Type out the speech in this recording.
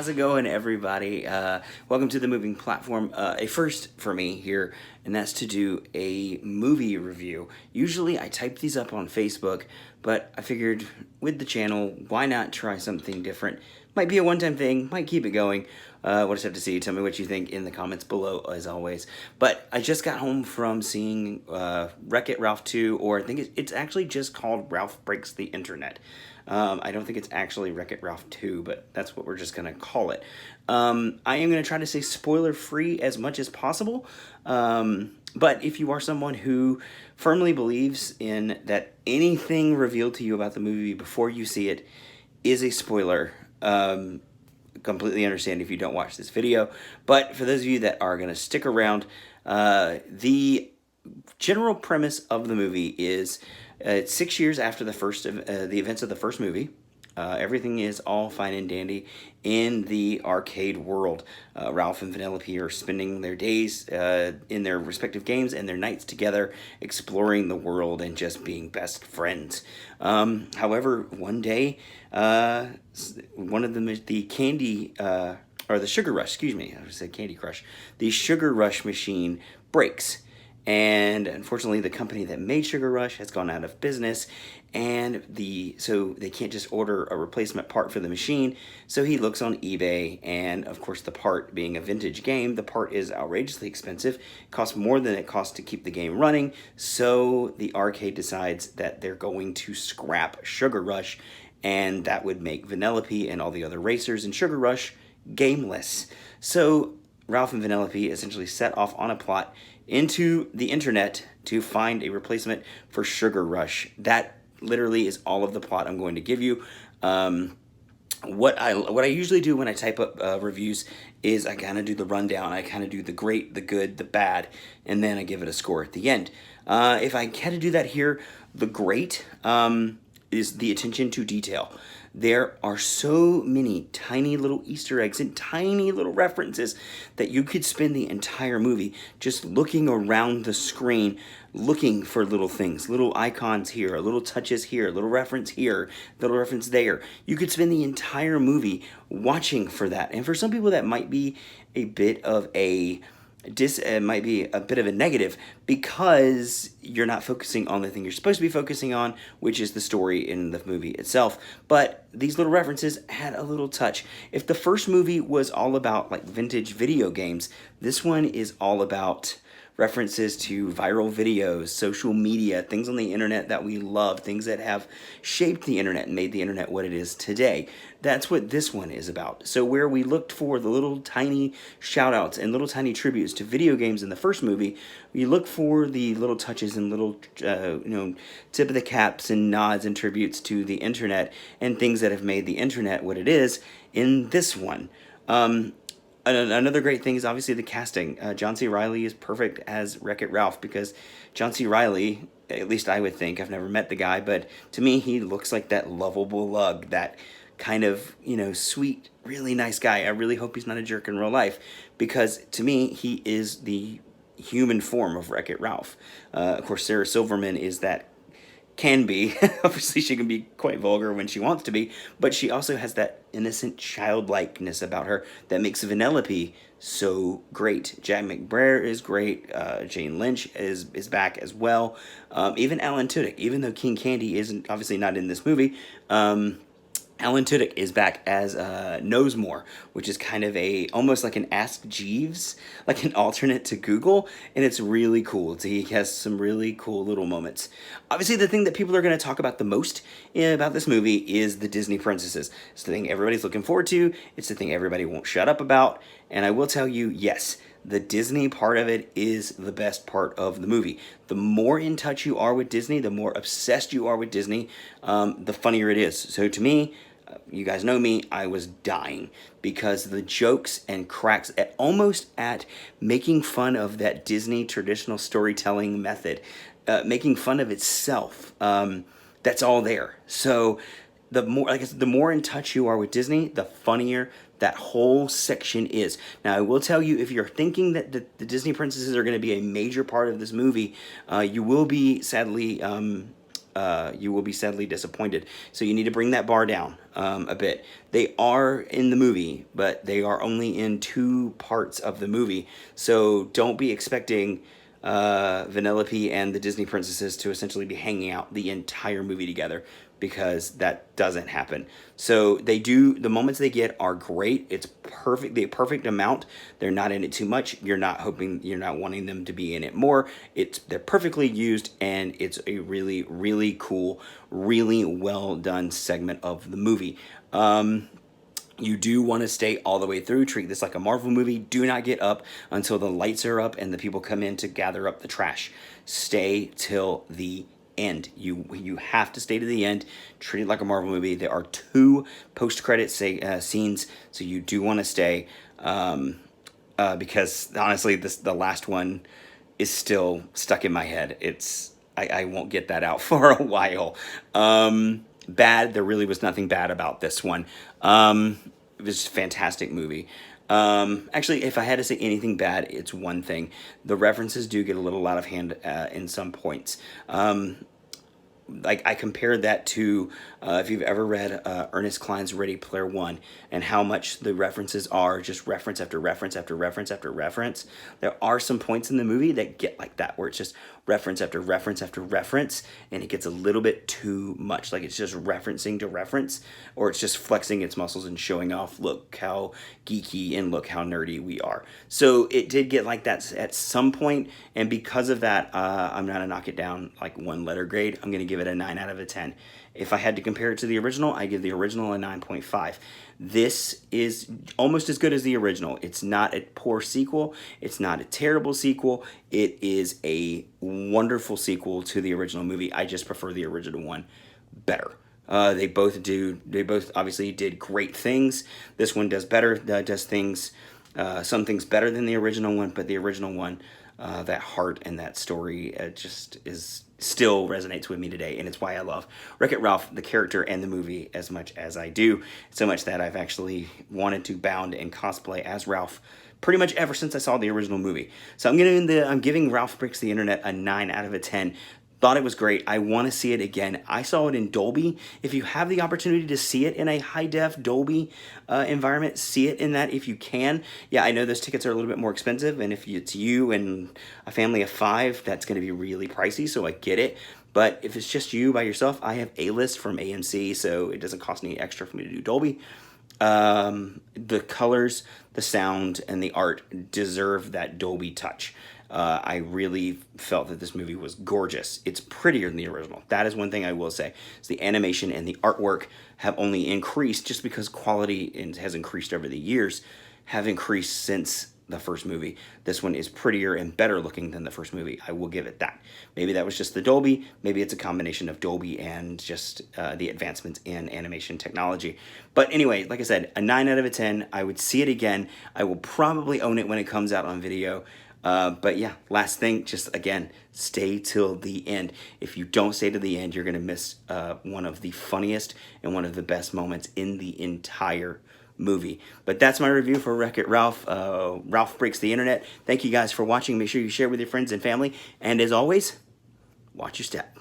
How's it going, everybody? Welcome to the Moving Platform. A first for me here, and that's to do a movie review. Usually I type these up on Facebook, but I figured with the channel, why not try something different? Might be a one-time thing, might keep it going. We'll just have to see. Tell me what you think in the comments below, as always. But I just got home from seeing Wreck-It Ralph 2, or I think it's actually just called Ralph Breaks the Internet. I don't think it's actually Wreck-It Ralph 2, but that's what we're just going to call it. I am going to try to stay spoiler-free as much as possible. But if you are someone who firmly believes in that anything revealed to you about the movie before you see it is a spoiler, completely understand if you don't watch this video. But for those of you that are going to stick around, the general premise of the movie is it's 6 years after the events of the first movie. Everything is all fine and dandy in the arcade world. Ralph and Vanellope are spending their days in their respective games and their nights together, exploring the world and just being best friends. However, one day, one of them, the candy, or the Sugar Rush, excuse me, I said Candy Crush, the Sugar Rush machine breaks. And unfortunately, the company that made Sugar Rush has gone out of business, and so they can't just order a replacement part for the machine. So he looks on eBay, and of course, the part being a vintage game, the part is outrageously expensive. It costs more than it costs to keep the game running. So the arcade decides that they're going to scrap Sugar Rush, and that would make Vanellope and all the other racers in Sugar Rush gameless. So Ralph and Vanellope essentially set off on a plot into the internet to find a replacement for Sugar Rush. That literally is all of the plot I'm going to give you. What I usually do when I type up reviews is I kind of do the rundown. I kind of do the great, the good, the bad, and then I give it a score at the end. If I had to do that here, the great is the attention to detail. There are so many tiny little Easter eggs and tiny little references that you could spend the entire movie just looking around the screen, looking for little things, little icons here, little touches here, little reference here, little reference there. You could spend the entire movie watching for that. And for some people, that might be a bit of a might be a bit of a negative because you're not focusing on the thing you're supposed to be focusing on, which is the story in the movie itself. But these little references had a little touch. If the first movie was all about like vintage video games, this one is all about references to viral videos, social media, things on the internet that we love, things that have shaped the internet and made the internet what it is today. That's what this one is about. So where we looked for the little tiny shout-outs and little tiny tributes to video games in the first movie, we look for the little touches and little tip of the caps and nods and tributes to the internet and things that have made the internet what it is in this one. Another great thing is obviously the casting. John C. Reilly is perfect as Wreck-It Ralph because John C. Reilly, at least I would think, I've never met the guy, but to me he looks like that lovable lug, that kind of, sweet, really nice guy. I really hope he's not a jerk in real life because to me he is the human form of Wreck-It Ralph. Of course, Sarah Silverman is that can be. Obviously, she can be quite vulgar when she wants to be, but she also has that innocent childlikeness about her that makes Vanellope so great. Jack McBrayer is great. Jane Lynch is back as well. Even Alan Tudyk, even though King Candy isn't obviously not in this movie, Alan Tudyk is back as Knowsmore, which is kind of almost like an Ask Jeeves, like an alternate to Google, and it's really cool. He has some really cool little moments. Obviously, the thing that people are going to talk about the most about this movie is the Disney princesses. It's the thing everybody's looking forward to. It's the thing everybody won't shut up about, and I will tell you, yes, the Disney part of it is the best part of the movie. The more in touch you are with Disney, the more obsessed you are with Disney, the funnier it is. So to me, you guys know me, I was dying because the jokes and cracks almost at making fun of that Disney traditional storytelling method, making fun of itself, that's all there. So the more, like I said, the more in touch you are with Disney, the funnier that whole section is. Now, I will tell you, if you're thinking that the Disney princesses are going to be a major part of this movie, you will be sadly you will be sadly disappointed. So you need to bring that bar down a bit. They are in the movie, but they are only in 2 parts of the movie. So don't be expecting Vanellope and the Disney princesses to essentially be hanging out the entire movie together, because that doesn't happen. So they do, the moments they get are great. It's perfect, the perfect amount. They're not in it too much. You're not wanting them to be in it more. They're perfectly used, and it's a really, really cool, really well done segment of the movie. You do want to stay all the way through. Treat this like a Marvel movie. Do not get up until the lights are up and the people come in to gather up the trash. Stay till the end. You have to stay to the end. Treat it like a Marvel movie. There are 2 post-credit scenes, so you do want to stay, because honestly, the last one is still stuck in my head. I won't get that out for a while. Bad. There really was nothing bad about this one. It was a fantastic movie. Actually, if I had to say anything bad, it's one thing. The references do get a little out of hand in some points. Like, I compared that to if you've ever read Ernest Cline's Ready Player One, and how much the references are just reference after reference after reference after reference. There are some points in the movie that get like that, where it's just reference after reference after reference, and it gets a little bit too much. Like, it's just referencing to reference, or it's just flexing its muscles and showing off, look how geeky and look how nerdy we are. So it did get like that at some point, and because of that, I'm going to knock it down like 1 letter grade. I'm going to give it a 9 out of a 10. If I had to compare it to the original, I give the original a 9.5. This is almost as good as the original. It's not a poor sequel. It's not a terrible sequel. It is a wonderful sequel to the original movie. I just prefer the original one better. They both obviously did great things. This one does better, does things, some things better than the original one, but the original one, that heart and that story just still resonates with me today, and it's why I love Wreck-It Ralph, the character, and the movie as much as I do. So much that I've actually wanted to bound and cosplay as Ralph pretty much ever since I saw the original movie. So I'm giving Ralph Breaks the Internet a 9 out of a 10. Thought it was great. I want to see it again. I saw it in Dolby. If you have the opportunity to see it in a high-def Dolby environment, see it in that if you can. Yeah, I know those tickets are a little bit more expensive, and if it's you and a family of 5, that's going to be really pricey, so I get it. But if it's just you by yourself, I have A-List from AMC, so it doesn't cost any extra for me to do Dolby. The colors, the sound, and the art deserve that Dolby touch. I really felt that this movie was gorgeous. It's prettier than the original. That is one thing I will say. Is the animation and the artwork have only increased, just because quality has increased over the years, have increased since the first movie. This one is prettier and better looking than the first movie. I will give it that. Maybe that was just the Dolby. Maybe it's a combination of Dolby and just the advancements in animation technology. But anyway, like I said, a 9 out of a 10. I would see it again. I will probably own it when it comes out on video. But yeah, last thing, just again, stay till the end. If you don't stay to the end, you're going to miss one of the funniest and one of the best moments in the entire movie. But that's my review for Wreck-It Ralph. Ralph Breaks the Internet. Thank you guys for watching. Make sure you share with your friends and family. And as always, watch your step.